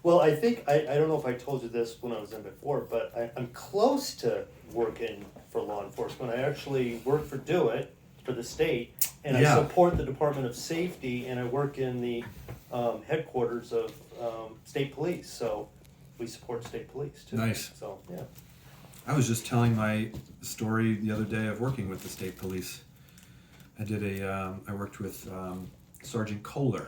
Well, I think, I don't know if I told you this when I was in before, but I'm close to working for law enforcement. I actually work for Do It, for the state, and I Yeah. support the Department of Safety, and I work in the headquarters of state police, so we support state police too. Nice. So, yeah. I was just telling my story the other day of working with the state police. I worked with Sergeant Kohler.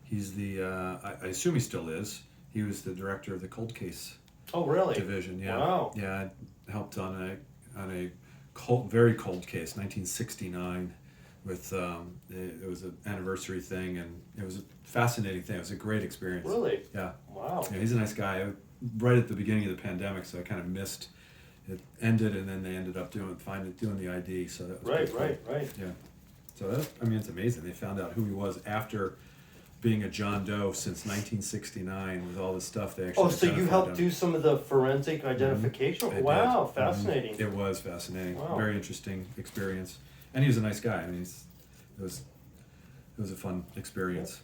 He's the, I assume he still is. He was the director of the cold case Oh, really? division. Yeah. Wow. Yeah, I helped on a very cold case, 1969. With it was an anniversary thing, and it was a fascinating thing. It was a great experience. Really? Yeah. Wow. Yeah, he's a nice guy. Right at the beginning of the pandemic, so I kind of missed. It ended, and then they ended up doing the ID. So that was pretty cool. Right. Yeah. So it's amazing. They found out who he was after being a John Doe since 1969 with all this stuff. They actually. Oh, so you identified helped him. do some of the forensic identification? I Wow, did. fascinating. It was fascinating. Wow. Very interesting experience, and he was a nice guy. I mean, it was a fun experience.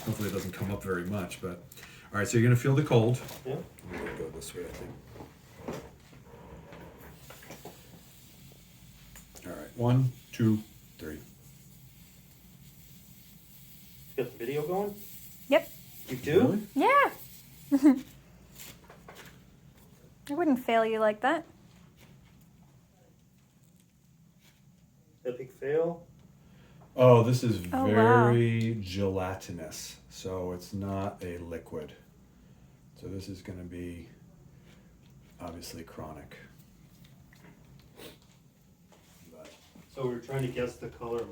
Hopefully, it doesn't come up very much. But all right, so you're gonna feel the cold. Yeah. I'm gonna go this way, I think. All right, 1, 2, 3. You got the video going? Yep. You do? Really? Yeah. I wouldn't fail you like that. Epic fail? Oh, this is Oh, very gelatinous, so it's not a liquid. So this is going to be obviously chronic. But So we were trying to guess the color.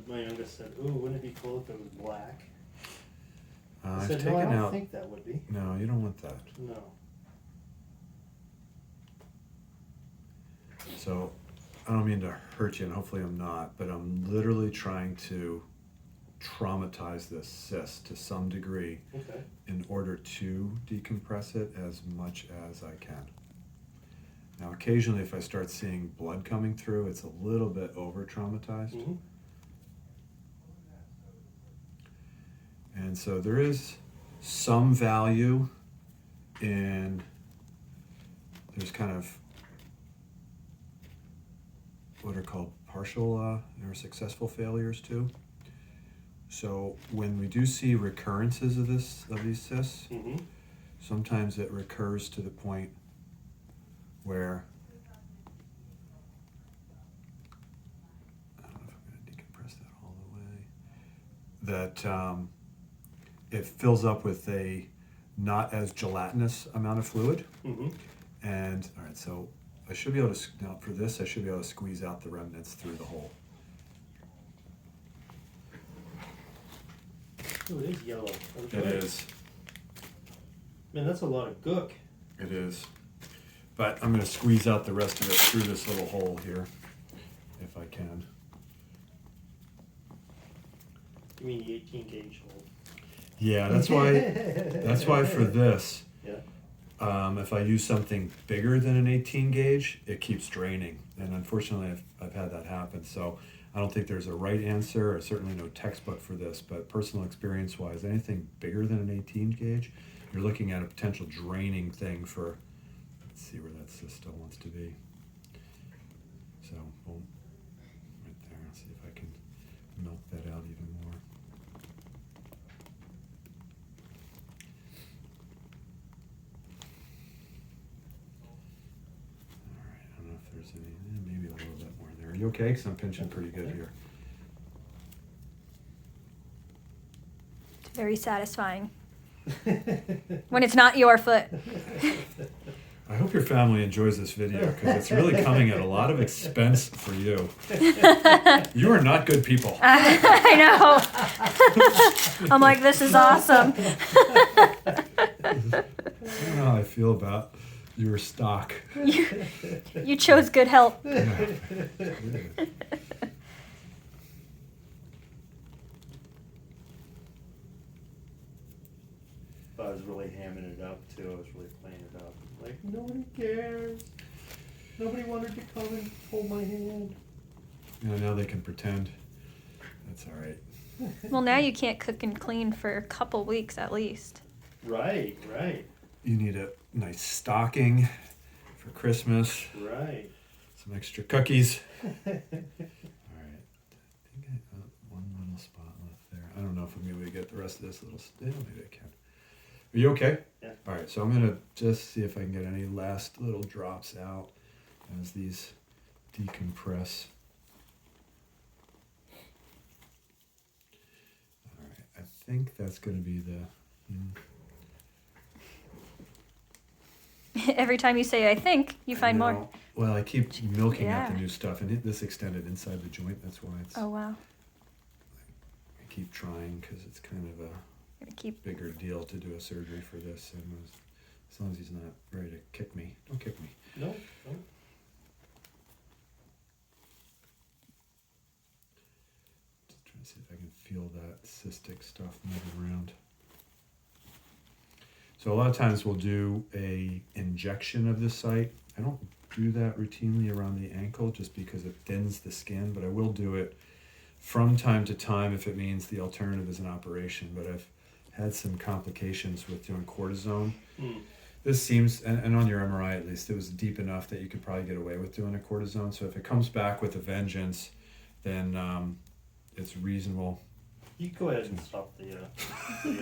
My youngest said, "Ooh, wouldn't it be cool if it was black?" I I've said, taken "No, I don't out. think that would be." No, you don't want that. No. So I don't mean to hurt you, and hopefully I'm not, but I'm literally trying to traumatize this cyst to some degree Okay. in order to decompress it as much as I can. Now, occasionally, if I start seeing blood coming through, it's a little bit over traumatized. Mm-hmm. And so there is some value in, there's kind of what are called partial or successful failures too. So when we do see recurrences of these cysts, Mm-hmm. sometimes it recurs to the point where, I don't know if I'm going to decompress that all the way, that it fills up with a not as gelatinous amount of fluid. Mm-hmm. And all right, so I should be able to, now for this, I should be able to squeeze out the remnants through the hole. Oh, it is yellow. It is. Man, that's a lot of gook. It is. But I'm going to squeeze out the rest of it through this little hole here, if I can. You mean the 18 gauge hole? Yeah, that's why for this, Yeah. if I use something bigger than an 18 gauge, it keeps draining. And unfortunately, I've had that happen. So I don't think there's a right answer, or certainly no textbook for this, but personal experience-wise, anything bigger than an 18 gauge, you're looking at a potential draining thing for, let's see where that cyst still wants to be. So, boom, right there. Let's see if I can milk that out even more. All right, I don't know if there's any, maybe a little bit more there. Are you okay? Because I'm pinching pretty good here. It's very satisfying. When it's not your foot. I hope your family enjoys this video because it's really coming at a lot of expense for you. You are not good people. I know. I'm like, this is awesome. I don't know how I feel about your stock. You chose good help. Yeah. I was really hamming it up too. I was really playing it up. Like, nobody cares. Nobody wanted to come and hold my hand. You know, now they can pretend. That's all right. Well, now you can't cook and clean for a couple weeks at least. Right. You need a nice stocking for Christmas. Right. Some extra cookies. All right. I think I got one little spot left there. I don't know if I'm going to get the rest of this little. Maybe I can. Are you okay? Yeah. All right. So I'm going to just see if I can get any last little drops out as these decompress. All right. I think that's going to be the. Every time you say I think, you find more. know. Well, I keep milking out the Yeah. new stuff, and this extended inside the joint. That's why it's. Oh wow. I keep trying because it's kind of a Gonna keep. bigger deal to do a surgery for this, and as long as he's not ready to kick me, don't kick me. No. Just trying to see if I can feel that cystic stuff moving around. So a lot of times we'll do a injection of this site. I don't do that routinely around the ankle just because it thins the skin, but I will do it from time to time if it means the alternative is an operation. But I've had some complications with doing cortisone. This seems, and on your MRI at least, it was deep enough that you could probably get away with doing a cortisone. So if it comes back with a vengeance, then it's reasonable. You go ahead and stop the